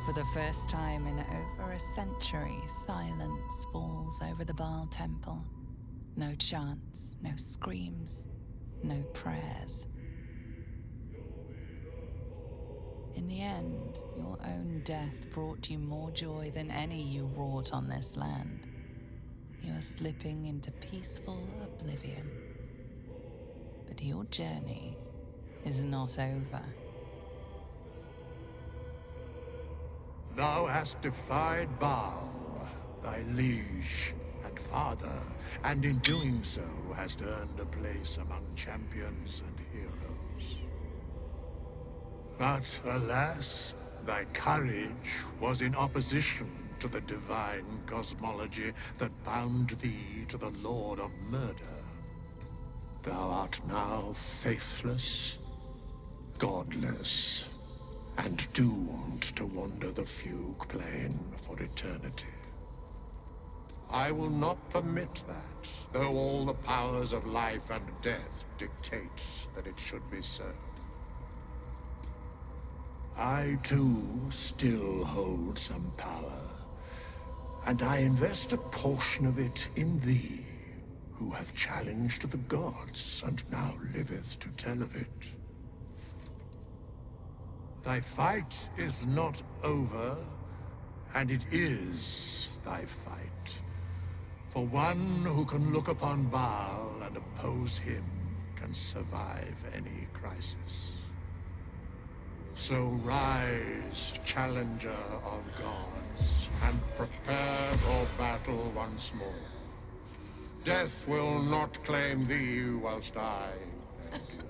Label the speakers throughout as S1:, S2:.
S1: For the first time in over a century, silence falls over the Baal temple. No chants, no screams, no prayers. In the end, your own death brought you more joy than any you wrought on this land. You are slipping into peaceful oblivion. But your journey is not over.
S2: Thou hast defied Baal, thy liege and father, and in doing so hast earned a place among champions and heroes. But alas, thy courage was in opposition to the divine cosmology that bound thee to the Lord of Murder. Thou art now faithless, godless, and doomed to wander the fugue plane for eternity. I will not permit that, though all the powers of life and death dictate that it should be so. I, too, still hold some power, and I invest a portion of it in thee, who hath challenged the gods and now liveth to tell of it. Thy fight is not over, and it is thy fight. For one who can look upon Baal and oppose him can survive any crisis. So rise, challenger of gods, and prepare for battle once more. Death will not claim thee whilst I endure.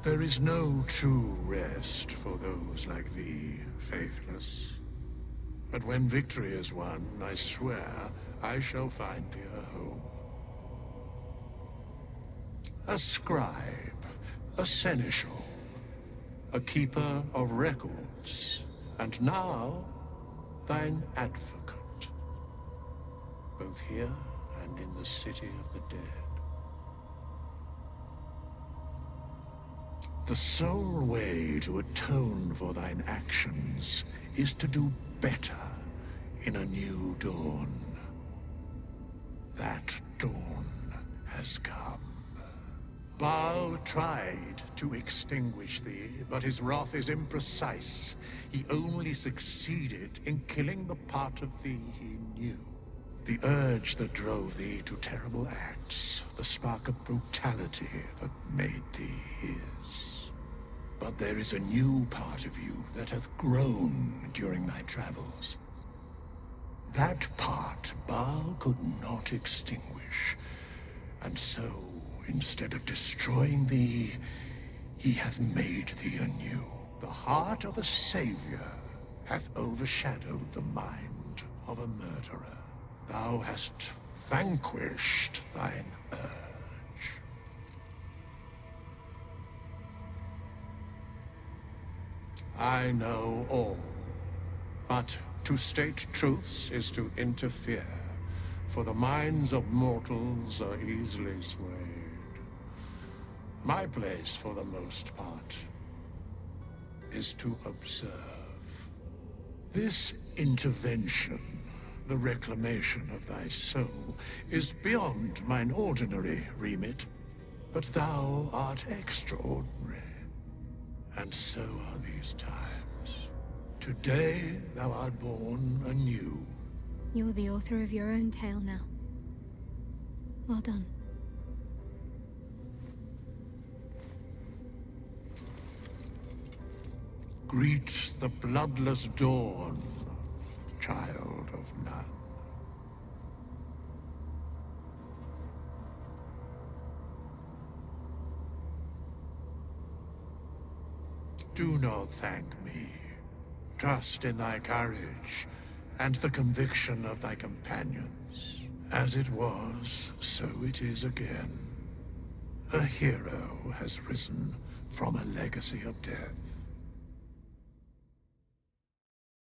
S2: There is no true rest for those like thee, faithless. But when victory is won, I swear I shall find thee a home. A scribe, a seneschal, a keeper of records, and now thine advocate, both here and in the city of the dead. The sole way to atone for thine actions is to do better in a new dawn. That dawn has come. Baal tried to extinguish thee, but his wrath is imprecise. He only succeeded in killing the part of thee he knew. The urge that drove thee to terrible acts, the spark of brutality that made thee his. But there is a new part of you that hath grown during thy travels. That part Baal could not extinguish, and so, instead of destroying thee, he hath made thee anew. The heart of a savior hath overshadowed the mind of a murderer. Thou hast vanquished thine urge. I know all, but to state truths is to interfere, for the minds of mortals are easily swayed. My place, for the most part, is to observe. This intervention, the reclamation of thy soul, is beyond mine ordinary remit, but thou art extraordinary. And so are these times. Today thou art born anew.
S3: You're the author of your own tale now. Well done.
S2: Greet the bloodless dawn, child of none. Do not thank me. Trust in thy courage and the conviction of thy companions. As it was, so it is again. A hero has risen from a legacy of death.